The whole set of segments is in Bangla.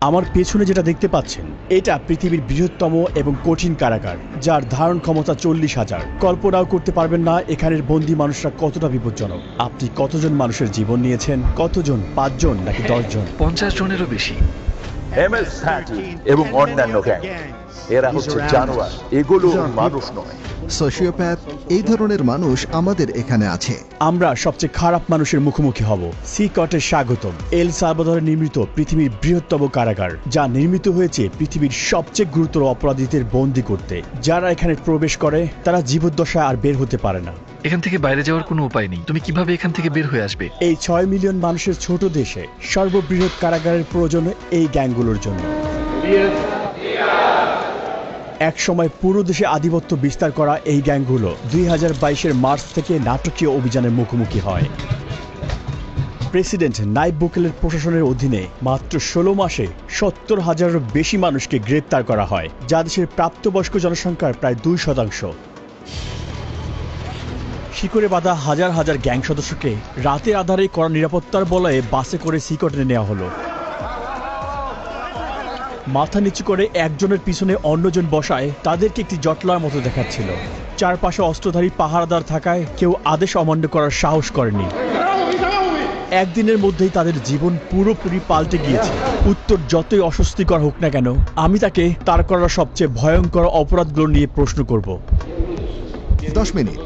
আমার পেছনে যেটা দেখতে পাচ্ছেন এটা পৃথিবীর বৃহত্তম এবং কঠিন কারাগার, যার ধারণ ক্ষমতা 40,000। কল্পনাও করতে পারবেন না এখানের বন্দী মানুষরা কতটা বিপজ্জনক। আপনি কতজন মানুষের জীবন নিয়েছেন? কতজন? 5 জন নাকি 10 জন? 50 জনেরও বেশি। MS-13 এবং অন্যান্য গ্যাং, এরা হচ্ছে জানোয়ার, এগুলো মানুষ নয়। সোশিওপ্যাথ, এই ধরনের মানুষ আমাদের এখানে আছে। আমরা সবচেয়ে খারাপ মানুষের মুখোমুখি হব। সিকটের স্বাগতম। এল সালভাদরে নির্মিত পৃথিবীর বৃহত্তম কারাগার, যা নির্মিত হয়েছে পৃথিবীর সবচেয়ে গুরুতর অপরাধীদের বন্দী করতে। যারা এখানে প্রবেশ করে তারা জীবদ্দশায় আর বের হতে পারে না। এখান থেকে বাইরে যাওয়ার কোনো উপায় নেই। তুমি কিভাবে এখান থেকে বের হয়ে আসবে? এই 6 মিলিয়ন মানুষের ছোট দেশে সর্ববৃহৎ কারাগারের প্রয়োজন এই গ্যাংগুলোর জন্য। এক সময় পুরো দেশে আধিপত্য বিস্তার করা এই গ্যাংগুলো 2022-এর মার্চ থেকে নাটকীয় অভিযানের মুখোমুখি হয়। প্রেসিডেন্ট নাইব বুকেলের প্রশাসনের অধীনে মাত্র 16 মাসে 70,000-এরও বেশি মানুষকে গ্রেপ্তার করা হয়, যা দেশের প্রাপ্তবয়স্ক জনসংখ্যার প্রায় 2%। শিকড়ে বাঁধা হাজার হাজার গ্যাং সদস্যকে রাতের আধারে কড়া নিরাপত্তার বলয়ে বাসে করে সিকটে নেওয়া হলো। মাথা নিচু করে একজনের পিছনে অন্যজন বসায় তাদেরকে একটি জটলার মতো দেখাচ্ছিল। চারপাশে অস্ত্রধারী পাহারাদার থাকায় কেউ আদেশ অমান্য করার সাহস করেনি। একদিনের মধ্যেই তাদের জীবন পুরোপুরি পাল্টে গিয়েছে। উত্তর যতই অস্বস্তিকর হোক না কেন, আমি তাকে তার করা সবচেয়ে ভয়ঙ্কর অপরাধগুলো নিয়ে প্রশ্ন করব। 10 মিনিট।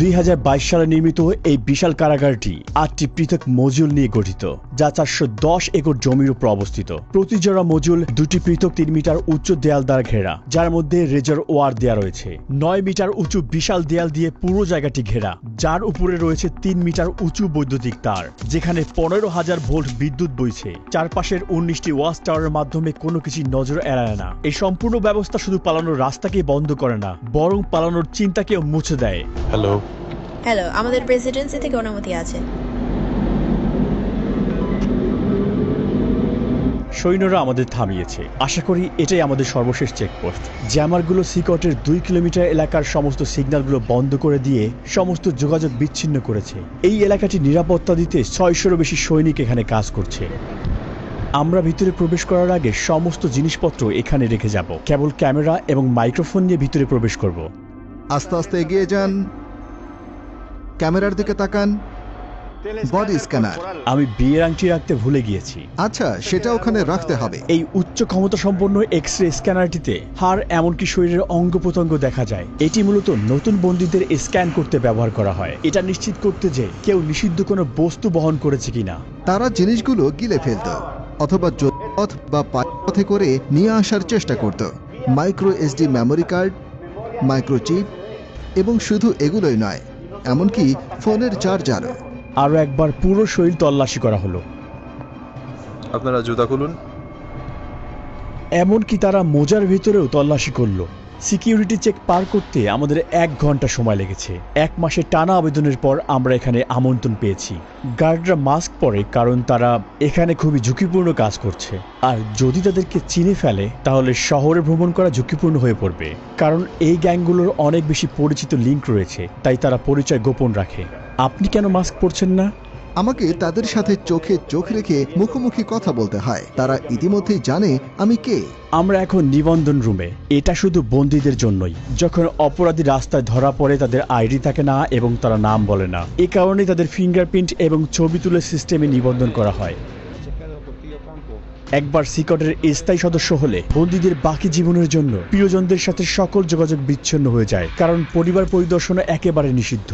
2022 সালে নির্মিত এই বিশাল কারাগারটি 8টি পৃথক মজুল নিয়ে গঠিত, যা 410 একর জমির উপর অবস্থিত। প্রতি জোড়া মজুল 2টি পৃথক 3 মিটার উচ্চ দেয়াল দ্বারা ঘেরা, যার মধ্যে রেজর ওয়ার দেয়া রয়েছে। 9 মিটার উঁচু বিশাল দেয়াল দিয়ে পুরো জায়গাটি ঘেরা, যার উপরে রয়েছে 3 মিটার উঁচু বৈদ্যুতিক তার, যেখানে 15,000 ভোল্ট বিদ্যুৎ বইছে। চারপাশের 19টি ওয়াচ টাওয়ারের মাধ্যমে কোনো কিছু নজর এড়ায় না। এই সম্পূর্ণ ব্যবস্থা শুধু পালানোর রাস্তাকে বন্ধ করে না, বরং পালানোর চিন্তাকেও মুছে দেয়। হ্যালো, আমাদের প্রেসিডেন্সি থেকে অনুমতি আছে। সৈন্যরা আমাদের থামিয়েছে। আশা করি এটাই আমাদের সর্বশেষ চেকপোস্ট। জ্যামারগুলো সিকটের 2 কিলোমিটার এলাকার সমস্ত সিগন্যালগুলো বন্ধ করে দিয়ে সমস্ত যোগাযোগ বিচ্ছিন্ন করেছে। এই এলাকাটি নিরাপত্তা দিতে 600-এরও বেশি সৈনিক এখানে কাজ করছে। আমরা ভিতরে প্রবেশ করার আগে সমস্ত জিনিসপত্র এখানে রেখে যাব। কেবল ক্যামেরা এবং মাইক্রোফোন নিয়ে ভিতরে প্রবেশ করব। আস্তে আস্তে এগিয়ে যান, ক্যামেরার দিকে তাকান। Body scanner. আমি বিয়ের আংটি রাখতে ভুলে গিয়েছি। আচ্ছা, সেটা ওখানে রাখতে হবে। এই উচ্চ ক্ষমতা সম্পন্ন এক্স-রে স্ক্যানারটিতে হাড় এমনকি শরীরের অঙ্গ প্রত্যঙ্গ দেখা যায়। এটি মূলত নতুন বন্দীদের স্ক্যান করতে ব্যবহার করা হয়, এটা নিশ্চিত করতে যে কেউ নিষিদ্ধ কোনো বস্তু বহন করেছে কিনা। তারা জিনিসগুলো গিলে ফেলত অথবা পথ বা পথে করে নিয়ে আসার চেষ্টা করত। Micro SD memory card, microchip, এবং শুধু এগুলোই নয়, এমনকি ফোনের চার্জারও। আরও একবার পুরো শরীর তল্লাশি করা হলো। আপনারা জুতা খুলুন। এমনকি তারা মোজার ভিতরেও তল্লাশি করলো। সিকিউরিটি চেক পার করতে আমাদের 1 ঘন্টা সময় লেগেছে। 1 মাসের টানা আবেদনের পর আমরা এখানে আমন্ত্রণ পেয়েছি। গার্ডরা মাস্ক পরে, কারণ তারা এখানে খুবই ঝুঁকিপূর্ণ কাজ করছে। আর যদি তাদেরকে চিনে ফেলে তাহলে শহরে ভ্রমণ করা ঝুঁকিপূর্ণ হয়ে পড়বে, কারণ এই গ্যাংগুলোর অনেক বেশি পরিচিত লিঙ্ক রয়েছে, তাই তারা পরিচয় গোপন রাখে। আপনি কেন মাস্ক পরছেন না? আমাকে তাদের সাথে চোখে চোখ রেখে মুখোমুখি কথা বলতে হয়। তারা ইতিমধ্যেই জানে আমি কে। আমরা এখন নিবন্ধন রুমে। এটা শুধু বন্দীদের জন্যই। যখন অপরাধী রাস্তায় ধরা পড়ে তাদের আইডি থাকে না এবং তারা নাম বলে না। এ কারণে তাদের ফিঙ্গারপ্রিন্ট এবং ছবি তুলে সিস্টেমে নিবন্ধন করা হয়। একবার সিকটের স্থায়ী সদস্য হলে বন্দীদের বাকি জীবনের জন্য প্রিয়জনদের সাথে সকল যোগাযোগ বিচ্ছিন্ন হয়ে যায়, কারণ পরিবার পরিদর্শন একেবারে নিষিদ্ধ।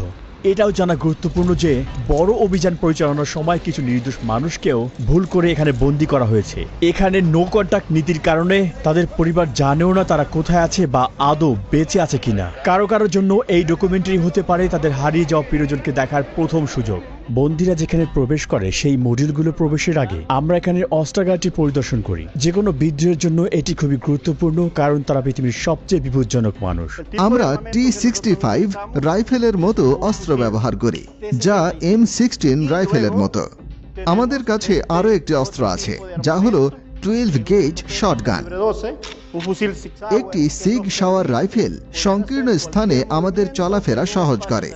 এটাও জানা গুরুত্বপূর্ণ যে বড় অভিযান পরিচালনার সময় কিছু নির্দোষ মানুষকেও ভুল করে এখানে বন্দী করা হয়েছে। এখানে নো কন্টাক্ট নীতির কারণে তাদের পরিবার জানেও না তারা কোথায় আছে বা আদৌ বেঁচে আছে কিনা। কারো কারোর জন্য এই ডকুমেন্টারি হতে পারে তাদের হারিয়ে যাওয়া প্রিয়জনকে দেখার প্রথম সুযোগ। বন্দীরা যেখানে প্রবেশ করে সেই মডিউলগুলো প্রবেশের আগে আমরা এখানে অস্ত্রাগারটি পরিদর্শন করি। যে কোনো বিদ্রোহের জন্য এটি খুবই গুরুত্বপূর্ণ, কারণ তারা পৃথিবীর সবচেয়ে বিপজ্জনক মানুষ। আমরা T65 রাইফেলের মতো অস্ত্র ব্যবহার করি, যা M16 রাইফেলের মতো। আমাদের কাছে আরো একটি অস্ত্র আছে, যা হলো 12 গেজ শটগান। একটি সিগ শাওয়ার রাইফেল সংকীর্ণ স্থানে আমাদের চলাফেরা সহজ করে।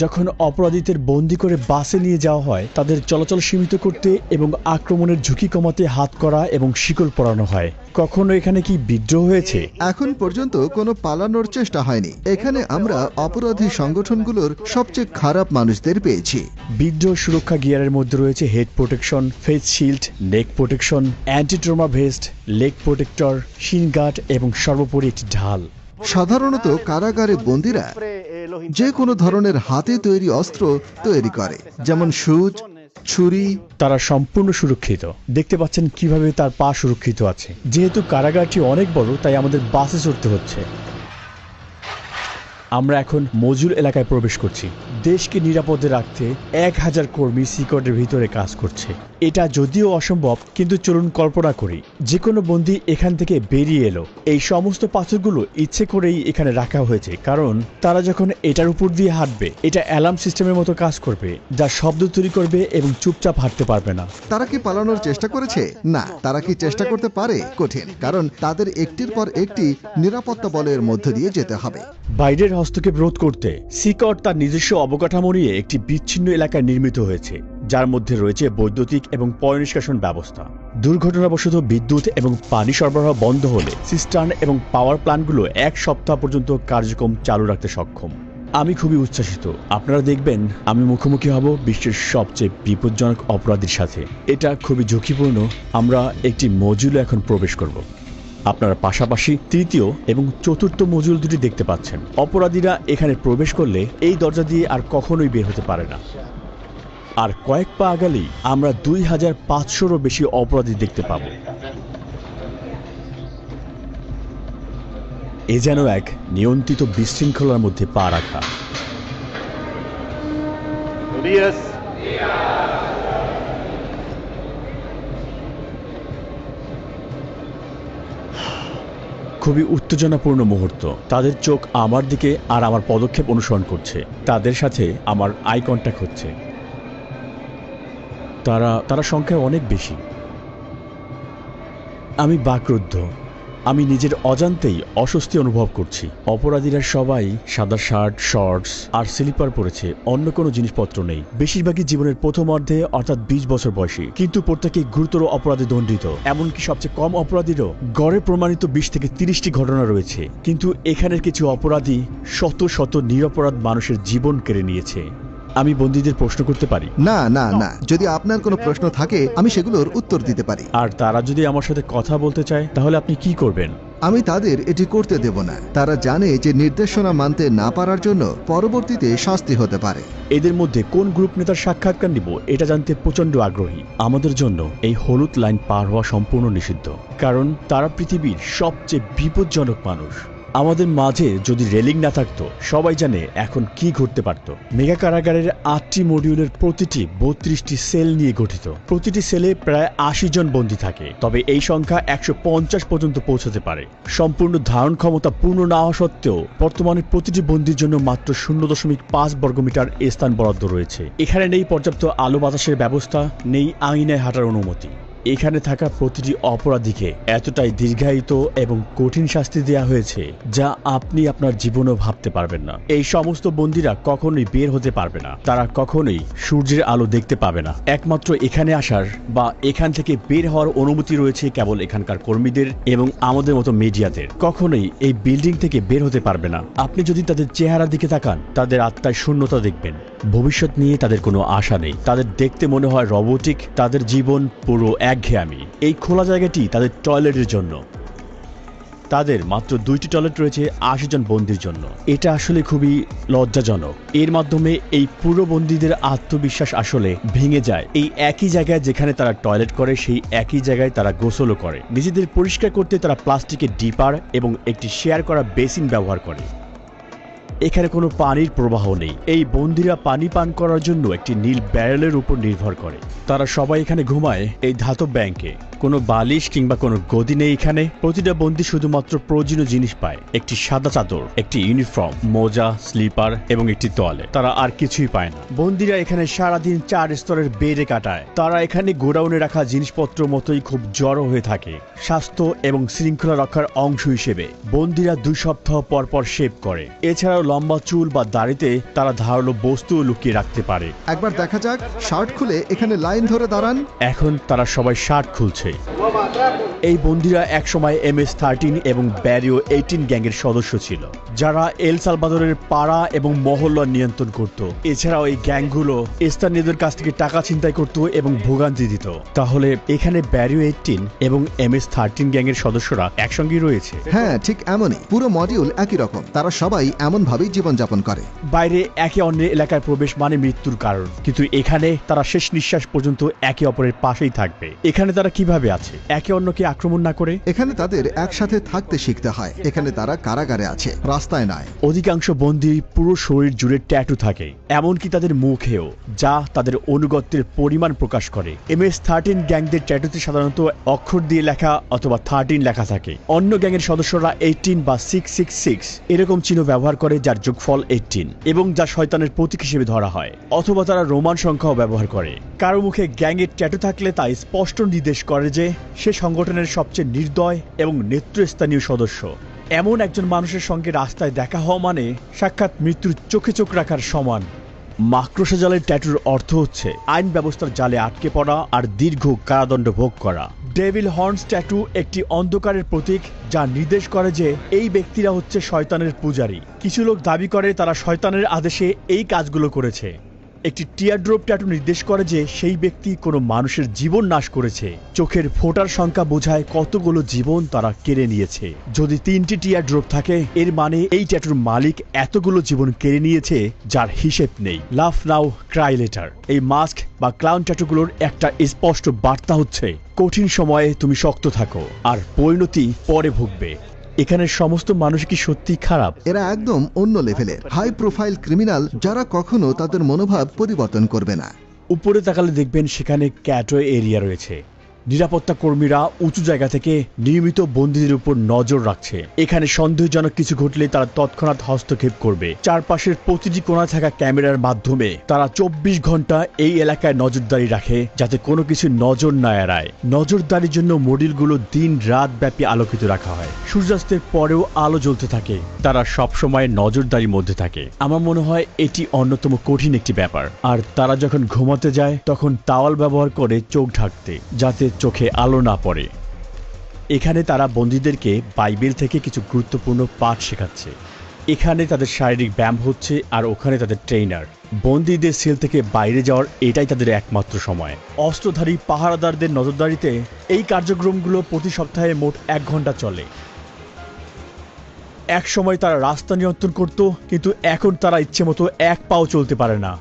যখন অপরাধীদের বন্দি করে বাসে নিয়ে যাওয়া হয়, তাদের চলাচল সীমিত করতে এবং আক্রমণের ঝুঁকি কমাতে হাত করা এবং শিকল পরানো হয়। কখনো এখানে কি বিদ্রোহ হয়েছে? এখন পর্যন্ত কোনো পালানোর চেষ্টা হয়নি। এখানে আমরা অপরাধী সংগঠনগুলোর সবচেয়ে খারাপ মানুষদের পেয়েছি। বিদ্রোহ সুরক্ষা গিয়ারের মধ্যে রয়েছে head protection, face shield, neck protection, anti trauma vest, leg protector, shin guard এবং সর্বোপরি একটি ঢাল। সাধারণত কারাগারে বন্দীরা যে কোনো ধরনের হাতে তৈরি অস্ত্র তৈরি করে, যেমন সুচ, ছুরি। তারা সম্পূর্ণ সুরক্ষিত। দেখতে পাচ্ছেন কিভাবে তার পা সুরক্ষিত আছে। যেহেতু কারাগারটি অনেক বড়, তাই আমাদের বাসে চড়তে হচ্ছে। আমরা এখন মজুল এলাকায় প্রবেশ করছি। দেশকে নিরাপদে রাখতে 1000 কর্মী সিকটের ভিতরে কাজ করছে। এটা যদিও অসম্ভব, কিন্তু চলুন কল্পনা করি যে কোনো বন্দী এখান থেকে বেরিয়ে এলো। এই সমস্ত পাথরগুলো ইচ্ছে করেই এখানে রাখা হয়েছে, কারণ তারা যখন এটার উপর দিয়ে হাঁটবে, এটা অ্যালার্ম সিস্টেমের মতো কাজ করবে, যা শব্দ তৈরি করবে এবং চুপচাপ হাঁটতে পারবে না। তারা কি পালানোর চেষ্টা করেছে? না। তারা কি চেষ্টা করতে পারে? কঠিন, কারণ তাদের একটির পর একটি নিরাপত্তা বলয়ের মধ্য দিয়ে যেতে হবে। বাইরের হস্তক্ষেপ রোধ করতে সিকট তার নিজস্ব অবকাঠামো নিয়ে একটি বিচ্ছিন্ন এলাকায় নির্মিত হয়েছে, যার মধ্যে রয়েছে বৈদ্যুতিক এবং পয় নিষ্কাশন ব্যবস্থা। দুর্ঘটনাবশত বিদ্যুৎ এবং পানি সরবরাহ বন্ধ হলে সিস্টার্ন এবং পাওয়ার প্ল্যান্টগুলো 1 সপ্তাহ পর্যন্ত কার্যক্রম চালু রাখতে সক্ষম। আমি খুবই উচ্ছ্বাসিত। আপনারা দেখবেন আমি মুখোমুখি হব বিশ্বের সবচেয়ে বিপজ্জনক অপরাধীর সাথে। এটা খুবই ঝুঁকিপূর্ণ। আমরা একটি মজুলে এখন প্রবেশ করব। আপনারা পাশাপাশি তৃতীয় এবং চতুর্থ মজুল দুটি দেখতে পাচ্ছেন। অপরাধীরা এখানে প্রবেশ করলে এই দরজা দিয়ে আর কখনোই বের হতে পারে না। আর কয়েক পা আগালেই আমরা 2500-রও বেশি অপরাধী দেখতে পাব। এ যেন এক নিয়ন্ত্রিত বিশৃঙ্খলার মধ্যে পা রাখা। খুবই উত্তেজনাপূর্ণ মুহূর্ত। তাদের চোখ আমার দিকে আর আমার পদক্ষেপ অনুসরণ করছে। তাদের সাথে আমার আই কন্ট্যাক্ট হচ্ছে। তারা সংখ্যায় অনেক বেশি। আমি বাকরুদ্ধ। আমি নিজের অজান্তেই অস্বস্তি অনুভব করছি। অপরাধীরা সবাই সাদা শার্ট, শর্টস আর স্লিপার পরেছে, অন্য কোনো জিনিসপত্র নেই। বেশিরভাগই জীবনের প্রথম অর্ধে, অর্থাৎ 20 বছর বয়সী, কিন্তু প্রত্যেকেই গুরুতর অপরাধে দণ্ডিত। এমনকি সবচেয়ে কম অপরাধীরও গড়ে প্রমাণিত 20 থেকে 30টি ঘটনা রয়েছে। কিন্তু এখানের কিছু অপরাধী শত শত নিরপরাধ মানুষের জীবন কেড়ে নিয়েছে। আমি বন্দীদের প্রশ্ন করতে পারি? না না না, যদি আপনার কোনো প্রশ্ন থাকে আমি সেগুলোর উত্তর দিতে পারি। আর তারা যদি আমার সাথে কথা বলতে চায়, তাহলে আপনি কি করবেন? আমি তাদের এটি করতে দেব না। তারা জানে যে নির্দেশনা মানতে না পারার জন্য পরবর্তীতে শাস্তি হতে পারে। এদের মধ্যে কোন গ্রুপ নেতার সাক্ষাৎকার নিব এটা জানতে প্রচন্ড আগ্রহী। আমাদের জন্য এই হলুদ লাইন পার হওয়া সম্পূর্ণ নিষিদ্ধ, কারণ তারা পৃথিবীর সবচেয়ে বিপজ্জনক মানুষ। আমাদের মাঝে যদি রেলিং না থাকতো, সবাই জানে এখন কি ঘটতে পারত। মেগা কারাগারের 8টি মডিউলের প্রতিটি 32টি সেল নিয়ে গঠিত। প্রতিটি সেলে প্রায় 80 জন বন্দী থাকে, তবে এই সংখ্যা 150 পর্যন্ত পৌঁছাতে পারে। সম্পূর্ণ ধারণ ক্ষমতা পূর্ণ না হওয়া সত্ত্বেও বর্তমানে প্রতিটি বন্দীর জন্য মাত্র 0.5 বর্গমিটার স্থান বরাদ্দ রয়েছে। এখানে নেই পর্যাপ্ত আলো বাতাসের ব্যবস্থা, নেই আঙিনায় হাঁটার অনুমতি। এখানে থাকা প্রতিটি অপরাধীকে এতটাই দীর্ঘায়িত এবং কঠিন শাস্তি দেওয়া হয়েছে, যা আপনি আপনার জীবনেও ভাবতে পারবেন না। এই সমস্ত বন্দীরা কখনোই বের হতে পারবে না। তারা কখনোই সূর্যের আলো দেখতে পাবে না। একমাত্র এখানে আসার বা এখান থেকে বের হওয়ার অনুমতি রয়েছে কেবল এখানকার কর্মীদের এবং আমাদের মতো মিডিয়াদের। কখনোই এই বিল্ডিং থেকে বের হতে পারবে না। আপনি যদি তাদের চেহারার দিকে তাকান, তাদের আত্মায় শূন্যতা দেখবেন। ভবিষ্যৎ নিয়ে তাদের কোনো আশা নেই। তাদের দেখতে মনে হয় রোবোটিক। তাদের জীবন পুরো একঘেয়েমি। এই খোলা জায়গাটি তাদের টয়লেটের জন্য। তাদের মাত্র 2টি টয়লেট রয়েছে 80 জন বন্দীর জন্য। এটা আসলে খুবই লজ্জাজনক। এর মাধ্যমে এই পুরো বন্দীদের আত্মবিশ্বাস আসলে ভেঙে যায়। এই একই জায়গায় যেখানে তারা টয়লেট করে, সেই একই জায়গায় তারা গোসলও করে। নিজেদের পরিষ্কার করতে তারা প্লাস্টিকের ডিপার এবং একটি শেয়ার করা বেসিন ব্যবহার করে। এখানে কোনো পানির প্রবাহ নেই। এই বন্দীরা পানি পান করার জন্য একটি নীল ব্যারেলের উপর নির্ভর করে। তারা সবাই এখানে ঘুমায় এই ধাতব ব্যাংকে। কোনো বালিশ কিংবা কোনো গদি নেই এখানে। প্রতিটা বন্দী শুধুমাত্র প্রয়োজনীয় জিনিস পায়: একটি সাদা চাদর, একটি ইউনিফর্ম, মোজা, স্লিপার এবং একটি টয়লেট। তারা আর কিছুই পায় না। বন্দীরা এখানে সারাদিন 4 স্তরের বেডে কাটায়। তারা এখানে গোডাউনে রাখা জিনিসপত্র মতোই খুব জড়ো হয়ে থাকে। স্বাস্থ্য এবং শৃঙ্খলা রক্ষার অংশ হিসেবে বন্দীরা 2 সপ্তাহ পর পর শেভ করে। এছাড়াও লম্বা চুল বা দাড়িতে তারা ধারালো বস্তু লুকিয়ে রাখতে পারে। একবার দেখা যাক, শার্ট খুলে এখানে লাইন ধরে দাঁড়ান। এখন তারা সবাই শার্ট খুলছে। এই বন্দীরা একসময় MS-13 এবং ব্যারিও 18 গ্যাংয়ের সদস্য ছিল, যারা এল সালভাদোরের পাড়া এবং মহল্লা নিয়ন্ত্রণ করত। এছাড়াও এই গ্যাংগুলো স্থানীয়দের কাছ থেকে টাকা ছিনতাই করত এবং ভোগান্তি দিত। তাহলে এখানে ব্যারিও 18 এবং MS-13 গ্যাংয়ের সদস্যরা একসঙ্গেই রয়েছে। হ্যাঁ, ঠিক এমনই। পুরো মডিউল একই রকম। তারা সবাই এমনভাবেই জীবনযাপন করে। বাইরে একে অন্যের এলাকায় প্রবেশ মানে মৃত্যুর কারণ, কিন্তু এখানে তারা শেষ নিঃশ্বাস পর্যন্ত একে অপরের পাশেই থাকবে। এখানে তারা কিভাবে আছে একে অন্যকে আক্রমণ না করে? এখানে তাদের একসাথে থাকতে শিখতে হয়। এখানে তারা কারাগারে আছে, রাস্তায় নয়। অধিকাংশ বন্দী পুরো শরীর জুড়ে ট্যাটু থাকে, এমনকি তাদের মুখেও, যা তাদের অনুগত্যের পরিমাণ প্রকাশ করে। MS-13 গ্যাংদের ট্যাটুতে সাধারণত অক্ষর দিয়ে লেখা অথবা 13 লেখা থাকে। অন্য গ্যাংয়ের সদস্যরা 18 বা 666 এরকম চিহ্ন ব্যবহার করে, যার যোগফল 18 এবং যা শয়তানের প্রতীক হিসেবে ধরা হয়। অথবা তারা রোমান সংখ্যাও ব্যবহার করে। কারো মুখে গ্যাংয়ের ট্যাটু থাকলে তা স্পষ্ট নির্দেশ করে যে সে সংগঠনের সবচেয়ে নির্দয় এবং নেতৃস্থানীয় সদস্য। এমন একজন মানুষের সঙ্গে রাস্তায় দেখা হওয়া মানে সাক্ষাৎ মৃত্যুর চোখে চোখ রাখার সমান। মাকড়সা জালের ট্যাটুর অর্থ হচ্ছে আইন ব্যবস্থার জালে আটকে পড়া আর দীর্ঘ কারাদণ্ড ভোগ করা। ডেভিল হর্নস ট্যাটু একটি অন্ধকারের প্রতীক, যা নির্দেশ করে যে এই ব্যক্তিরা হচ্ছে শয়তানের পূজারী। কিছু লোক দাবি করে তারা শয়তানের আদেশে এই কাজগুলো করেছে। একটি টিয়ারড্রপ ট্যাটু নির্দেশ করে যে সেই ব্যক্তি কোনো মানুষের জীবন নাশ করেছে। চোখের ফোঁটার সংখ্যা বোঝায় কতগুলো জীবন তারা কেড়ে নিয়েছে। যদি 3টি টিয়ারড্রপ থাকে, এর মানে এই ট্যাটুর মালিক এতগুলো জীবন কেড়ে নিয়েছে যার হিসেব নেই। লাভ নাও ক্রাই লেটার, এই মাস্ক বা ক্লাউন ট্যাটুগুলোর একটা স্পষ্ট বার্তা হচ্ছে কঠিন সময়ে তুমি শক্ত থাকো, আর পরিণতি পরে ভুগবে। এখানের সমস্ত মানুষ কি সত্যি খারাপ? এরা একদম অন্য লেভেলের হাই প্রোফাইল ক্রিমিনাল, যারা কখনো তাদের মনোভাব পরিবর্তন করবে না। উপরে তাকালে দেখবেন সেখানে ক্যাটওয়ে এরিয়া রয়েছে। নিরাপত্তা কর্মীরা উঁচু জায়গা থেকে নিয়মিত বন্দীদের উপর নজর রাখছে। এখানে সন্দেহজনক কিছু ঘটলে তারা তৎক্ষণাৎ হস্তক্ষেপ করবে। চারপাশের প্রতিটি কোণায় থাকা ক্যামেরার মাধ্যমে তারা 24 ঘন্টা এই এলাকায় নজরদারি রাখে, যাতে কোনো কিছু নজর না এড়ায়। নজরদারির জন্য মডিউলগুলো দিন রাত ব্যাপী আলোকিত রাখা হয়। সূর্যাস্তের পরেও আলো জ্বলতে থাকে। তারা সবসময় নজরদারির মধ্যে থাকে। আমার মনে হয় এটি অন্যতম কঠিন একটি ব্যাপার। আর তারা যখন ঘুমাতে যায় তখন তাওয়াল ব্যবহার করে চোখ ঢাকতে, যাতে চোখে আলো না পড়ে। এখানে তারা বন্দীদেরকে বাইবেল থেকে কিছু গুরুত্বপূর্ণ পাঠ শেখাচ্ছে। এখানে তাদের শারীরিক ব্যায়াম হচ্ছে, আর ওখানে তাদের ট্রেনার। বন্দীদের সেল থেকে বাইরে যাওয়ার এটাই তাদের একমাত্র সময়। অস্ত্রধারী পাহারাদারদের নজরদারিতে এই কার্যক্রমগুলো প্রতি সপ্তাহে মোট 1 ঘন্টা চলে। এক সময় তারা রাস্তা নিয়ন্ত্রণ করত, কিন্তু এখন তারা ইচ্ছে মতো এক পাও চলতে পারে না।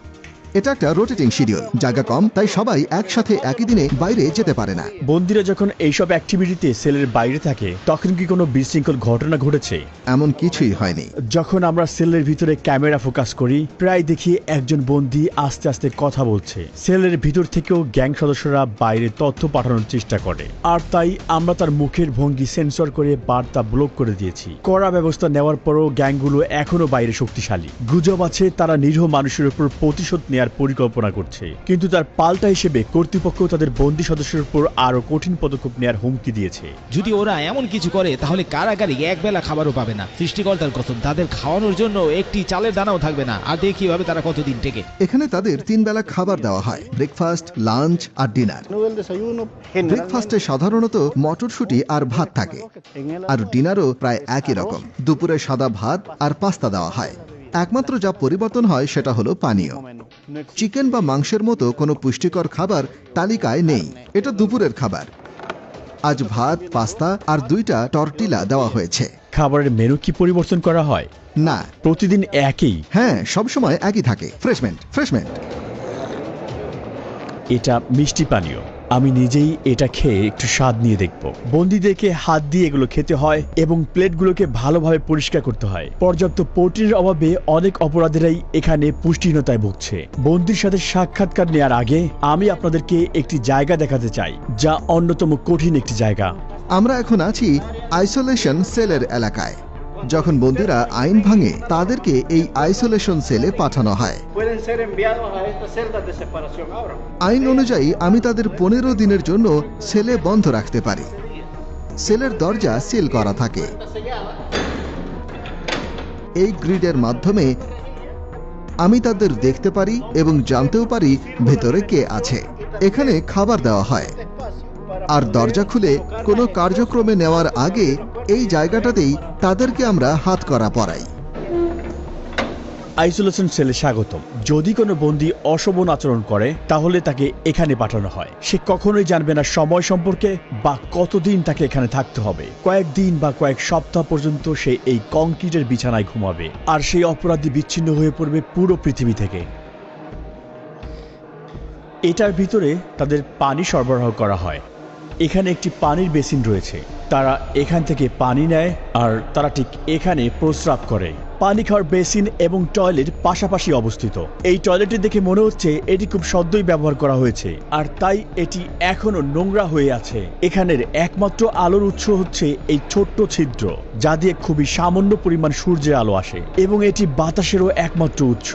এটা একটা রোটেটিং শিডিউল, জায়গা কম, তাই সবাই একসাথে একই দিনে বাইরে যেতে পারে না। বন্দীরা যখন এইসব অ্যাক্টিভিটিতে সেলের বাইরে থাকে, তখন কি কোনো বিশৃঙ্খল ঘটনা ঘটেছে? এমন কিছুই হয়নি। যখন আমরা সেলের ভিতরে ক্যামেরা ফোকাস করি, প্রায় দেখি একজন বন্দী আস্তে আস্তে কথা বলছে। সেলের ভিতর থেকেও গ্যাং সদস্যরা বাইরে তথ্য পাঠানোর চেষ্টা করে, আর তাই আমরা তার মুখের ভঙ্গি সেন্সর করে বার্তা ব্লক করে দিয়েছি। কড়া ব্যবস্থা নেওয়ার পরও গ্যাংগুলো এখনো বাইরে শক্তিশালী। গুজব আছে তারা নিরীহ মানুষের উপর প্রতিশোধ নেওয়ার পরিকল্পনা করছে, কিন্তু তার পাল্টা হিসেবে কর্তৃপক্ষ তাদের বন্দী সদস্যের উপর আরো কঠিন পদক্ষেপ নেওয়ার হুমকি দিয়েছে। যদি ওরা এমন কিছু করে তাহলে কারাগারে একবেলা খাবারও পাবে না। সৃষ্টিকর্তার কসম, তাদের খাওয়ানোর জন্য একটি চালের দানাও থাকবে না। আর দেখি ভাবে তারা কতদিন টেকে। এখানে তাদের 3 বেলা খাবার দেওয়া হয়, ব্রেকফাস্ট, লাঞ্চ আর ডিনার। ব্রেকফাস্টে সাধারণত মটরশুঁটি আর ভাত থাকে, আর ডিনারও প্রায় একই রকম। দুপুরে সাদা ভাত আর পাস্তা দেওয়া হয়। একমাত্র যা পরিবর্তন হয় সেটা হলো পানীয়। চিকেন বা মাংসের মতো কোনো পুষ্টিকর খাবার তালিকায় নেই। এটা দুপুরের খাবার। আজ ভাত, পাস্তা আর 2টা টর্টিলা দেওয়া হয়েছে। খাবারের মেনু কি পরিবর্তন করা হয়? না, প্রতিদিন একই। হ্যাঁ, সবসময় একই থাকে। ফ্রেশমেন্ট। এটা মিষ্টি পানীয়। আমি নিজেই এটা খেয়ে একটু স্বাদ নিয়ে দেখব। বন্দীদেরকে হাত দিয়ে এগুলো খেতে হয় এবং প্লেটগুলোকে ভালোভাবে পরিষ্কার করতে হয়। পর্যাপ্ত প্রোটিনের অভাবে অনেক অপরাধীরাই এখানে পুষ্টিহীনতায় ভুগছে। বন্দীর সাথে সাক্ষাৎকার নেওয়ার আগে আমি আপনাদেরকে একটি জায়গা দেখাতে চাই, যা অন্যতম কঠিন একটি জায়গা। আমরা এখন আছি আইসোলেশন সেলের এলাকায়। যখন বন্দীরা আইন ভাঙে, তাদেরকে এই আইসোলেশন সেলে পাঠানো হয়। আইন অনুযায়ী আমি তাদের 15 দিনের জন্য সেলে বন্ধ রাখতে পারি। সেলের দরজা সিল করা থাকে। এই গ্রিডের মাধ্যমে আমি তাদের দেখতে পারি এবং জানতেও পারি ভেতরে কে আছে। এখানে খাবার দেওয়া হয়, আর দরজা খুলে কোনো কার্যক্রমে নেওয়ার আগে এই জায়গাটাতেই তাদেরকে আমরা হাতকড়া পরাই। আইসোলেশন সেলে স্বাগতম। যদি কোনো বন্দী অশোভন আচরণ করে তাহলে তাকে এখানে পাঠানো হয়। সে কখনোই জানবে না সময় সম্পর্কে বা কতদিন তাকে এখানে থাকতে হবে। কয়েকদিন বা কয়েক সপ্তাহ পর্যন্ত সে এই কংক্রিটের বিছানায় ঘুমাবে, আর সেই অপরাধী বিচ্ছিন্ন হয়ে পড়বে পুরো পৃথিবী থেকে। এটার ভিতরে তাদের পানি সরবরাহ করা হয়। এখানে একটি পানির বেসিন রয়েছে, তারা এখান থেকে পানি নেয় আর তারা ঠিক এখানে প্রস্রাব করে। পানি খাওয়ার বেসিন এবং টয়লেট পাশাপাশি অবস্থিত। এই টয়লেটটি দেখে মনে হচ্ছে এটি খুব সদ্যই ব্যবহার করা হয়েছে, আর তাই এটি এখনো নোংরা হয়ে আছে। এখানের একমাত্র আলোর উৎস হচ্ছে এই ছোট্ট ছিদ্র, যা দিয়ে খুবই সামান্য পরিমাণ সূর্যের আলো আসে, এবং এটি বাতাসেরও একমাত্র উৎস।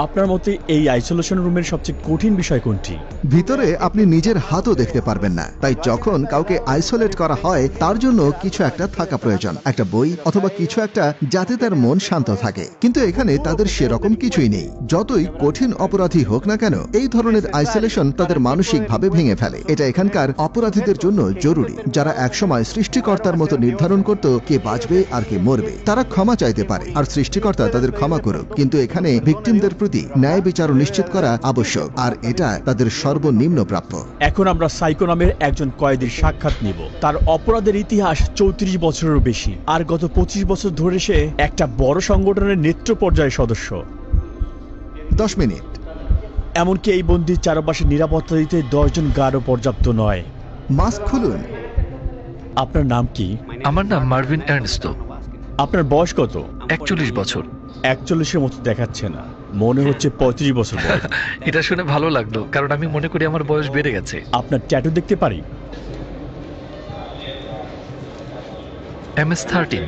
আপনার মতে এই আইসোলেশন রুমের সবচেয়ে কঠিন বিষয় কোনটি? ভিতরে আপনি নিজের হাতও দেখতে পারবেন না, তাই যখন কাউকে আইসোলেট করা হয় তার জন্য কিছু একটা থাকা প্রয়োজন, একটা বই অথবা কিছু একটা, যাতে তার মন শান্ত থাকে। কিন্তু এখানে তাদের সেরকম কিছুই নেই। যতই কঠিন অপরাধী হোক না কেন, এই ধরনের আইসোলেশন তাদের মানসিকভাবে ভেঙে ফেলে। এটা এখানকার অপরাধীদের জন্য জরুরি, যারা একসময় সৃষ্টিকর্তার মতো নির্ধারণ করত কে বাঁচবে আর কে মরবে। তারা ক্ষমা চাইতে পারে আর সৃষ্টিকর্তা তাদের ক্ষমা করুক, কিন্তু এখানে ভিকটিমদের প্রতি ন্যায় বিচার নিশ্চিত করা আবশ্যক, আর এটা তাদের সর্বনিম্ন প্রাপ্য। এখন আমরা সাইকো নামের একজন কয়েদির সাক্ষাৎ নিব। তার অপরাধের ইতিহাস 34 বছরেরও বেশি, আর গত 25 বছর ধরে সে একটা বড় সংগঠনের নেতৃত্ব পর্যায়ের সদস্য। 10 মিনিট। এমনকি এই বন্দির চারপাশে নিরাপত্তা দিতে 10 জন গার্ডও পর্যাপ্ত নয়। মাস্ক খুলুন। আপনার নাম কি? আমার নাম মার্ভিন এর্নস্টো। আপনার বয়স কত? 41 বছর। 41-এর মতো দেখাচ্ছে না, মনে হচ্ছে 35 বছর বয়স। এটা শুনে ভালো লাগলো, কারণ আমি মনে করি আমার বয়স বেড়ে গেছে। আপনার ট্যাটু দেখতে পারি? MS-13।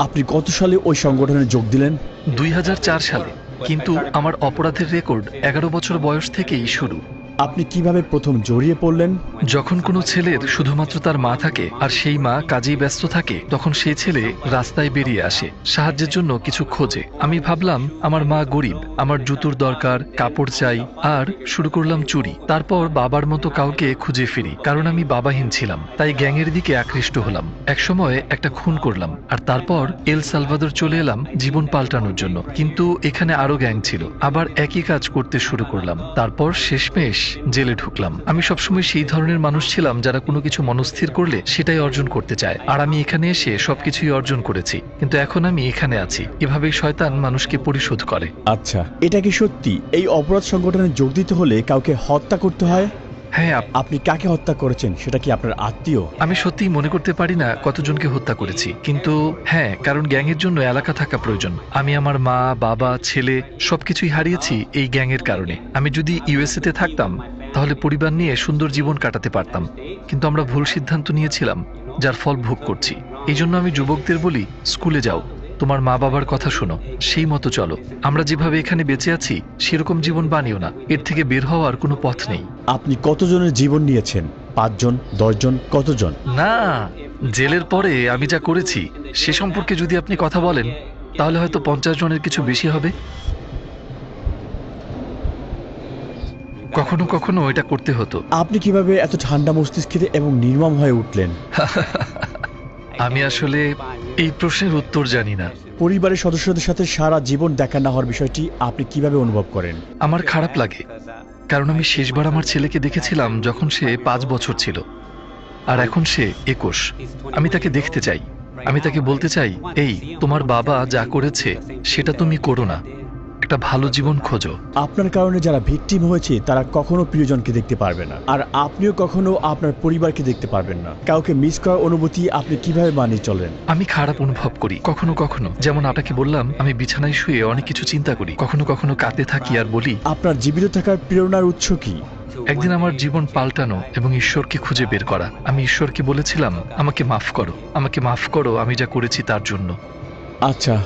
আপনি কত সালে ওই সংগঠনে যোগ দিলেন? 2004 সালে, কিন্তু আমার অপরাধের রেকর্ড 11 বছর বয়স থেকেই শুরু। আপনি কিভাবে প্রথম জড়িয়ে পড়লেন? যখন কোনো ছেলের শুধুমাত্র তার মা থাকে আর সেই মা কাজেই ব্যস্ত থাকে, তখন সেই ছেলে রাস্তায় বেরিয়ে আসে সাহায্যের জন্য কিছু খোঁজে। আমি ভাবলাম আমার মা গরিব, আমার জুতোর দরকার, কাপড় চাই, আর শুরু করলাম চুরি। তারপর বাবার মতো কাউকে খুঁজে ফিরি, কারণ আমি বাবাহীন ছিলাম, তাই গ্যাংয়ের দিকে আকৃষ্ট হলাম। একসময় একটা খুন করলাম, আর তারপর এল সালভাদর চলে এলাম জীবন পাল্টানোর জন্য। কিন্তু এখানে আরো গ্যাং ছিল, আবার একই কাজ করতে শুরু করলাম। তারপর শেষমেশ জেলে ঢুকলাম। আমি সবসময় সেই ধরনের মানুষ ছিলাম যারা কোনো কিছু মনস্থির করলে সেটাই অর্জন করতে চায়, আর আমি এখানে এসে সবকিছুই অর্জন করেছি। কিন্তু এখন আমি এখানে আছি। এভাবেই শয়তান মানুষকে পরিশোধ করে। আচ্ছা, এটা কি সত্যি এই অপরাধ সংগঠনে যোগ দিতে হলে কাউকে হত্যা করতে হয়? হ্যাঁ। আপনি কাকে হত্যা করেছেন? সেটা কি আপনার আত্মীয়? আমি সত্যিই মনে করতে পারি না কতজনকে হত্যা করেছি, কিন্তু হ্যাঁ, কারণ গ্যাংয়ের জন্য এলাকা থাকা প্রয়োজন। আমি আমার মা, বাবা, ছেলে সবকিছুই হারিয়েছি এই গ্যাংয়ের কারণে। আমি যদি USA তে থাকতাম তাহলে পরিবার নিয়ে সুন্দর জীবন কাটাতে পারতাম, কিন্তু আমরা ভুল সিদ্ধান্ত নিয়েছিলাম, যার ফল ভোগ করছি। এই জন্য আমি যুবকদের বলি, স্কুলে যাও, তোমার মা বাবার কথা শোনো, সেই মতো চলো। আমরা যেভাবে এখানে বেঁচে আছি সেরকম জীবন বানিও না, এর থেকে বের হওয়ার কোনো পথ নেই। আপনি কতজনের জীবন নিয়েছেন? 5 জন, 10 জন, কতজন? না, জেলের পরে আমি যা করেছি সে সম্পর্কে যদি আপনি কথা বলেন তাহলে হয়তো 50 জনের কিছু বেশি হবে। কখনো কখনো এটা করতে হতো। আপনি কিভাবে এত ঠান্ডা মস্তিষ্কের এবং নির্মম হয়ে উঠলেন? আমি আসলে এই প্রশ্নের উত্তর জানি না। পরিবারের সদস্যদের সাথে সারা জীবন দেখা না হওয়ার বিষয়টি আপনি কিভাবে অনুভব করেন? আমার খারাপ লাগে, কারণ আমি শেষবার আমার ছেলেকে দেখেছিলাম যখন সে 5 বছর ছিল, আর এখন সে 21। আমি তাকে দেখতে চাই, আমি তাকে বলতে চাই, এই তোমার বাবা যা করেছে সেটা তুমি করো না, একটা ভালো জীবন খোঁজো। আপনার কারণে যারা ভিকটিম হয়েছে তারা কখনো প্রিয়জনকে দেখতে পারবে না, আর আপনিও কখনো আপনার পরিবারকে দেখতে পারবেন না। কাউকে মিস করার অনুভূতি আপনি কিভাবে মানিয়ে চলেন? আমি খারাপ অনুভব করি কখনো কখনো, যেমন আপনাকে বললাম আমি বিছানায় শুয়ে অনেক কিছু চিন্তা করি, কখনো কখনো কাঁদতে থাকি আর বলি, আপনার জীবিত থাকার প্রেরণার উৎস কি? একদিন আমার জীবন পাল্টানো এবং ঈশ্বরকে খুঁজে বের করা। আমি ঈশ্বরকে বলেছিলাম, আমাকে মাফ করো, আমাকে মাফ করো আমি যা করেছি তার জন্য। আচ্ছা,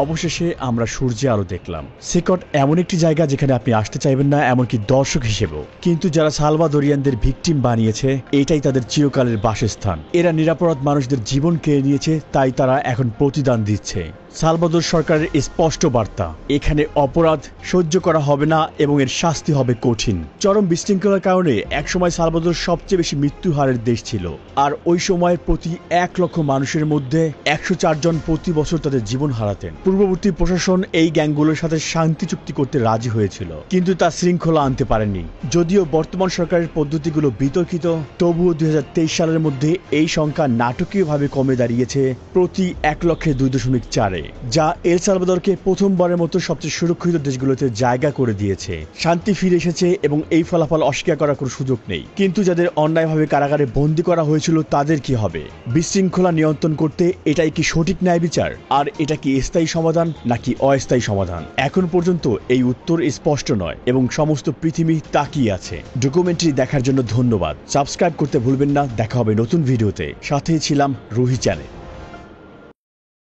অবশেষে আমরা সূর্যে আলো দেখলাম। সেকট এমন একটি জায়গা যেখানে আপনি আসতে চাইবেন না, এমনকি দর্শক হিসেবেও। কিন্তু যারা সালভাদোরিয়ানদের ভিকটিম বানিয়েছে, এটাই তাদের চিরকালের বাসস্থান। এরা নিরাপরাধ মানুষদের জীবন কেড়ে নিয়েছে, তাই তারা এখন প্রতিদান দিচ্ছে। সালভাদোর সরকারের স্পষ্ট বার্তা, এখানে অপরাধ সহ্য করা হবে না এবং এর শাস্তি হবে কঠিন। চরম বিশৃঙ্খলার কারণে একসময় সালভাদোর সবচেয়ে বেশি মৃত্যু হারের দেশ ছিল, আর ওই সময় প্রতি 1 লক্ষ মানুষের মধ্যে 104 জন প্রতি বছর তাদের জীবন হারাতেন। পূর্ববর্তী প্রশাসন এই গ্যাংগুলোর সাথে শান্তি চুক্তি করতে রাজি হয়েছিল, কিন্তু তা শৃঙ্খলা আনতে পারেনি। যদিও বর্তমান সরকারের পদ্ধতিগুলো বিতর্কিত, তবুও 2023 সালের মধ্যে এই সংখ্যা নাটকীয়ভাবে কমে দাঁড়িয়েছে প্রতি 1 লক্ষে 2.4, যা এল সালভাদরকে প্রথমবারের মতো সবচেয়ে সুরক্ষিত দেশগুলোতে জায়গা করে দিয়েছে। শান্তি ফিরে এসেছে এবং এই ফলাফল অস্বীকার করার কোনো সুযোগ নেই। কিন্তু যাদের অন্যায়ভাবে কারাগারে বন্দী করা হয়েছিল তাদের কি হবে? বিশৃঙ্খলা নিয়ন্ত্রণ করতে এটাই কি সঠিক ন্যায় বিচার? আর এটা কি স্থায়ী সমাধান নাকি অস্থায়ী সমাধান? এখন পর্যন্ত এই উত্তর স্পষ্ট নয় এবং সমস্ত পৃথিবী তাকিয়ে আছে। ডকুমেন্টারি দেখার জন্য ধন্যবাদ। সাবস্ক্রাইব করতে ভুলবেন না। দেখা হবে নতুন ভিডিওতে। সাথেই ছিলাম রুহি চ্যানেল।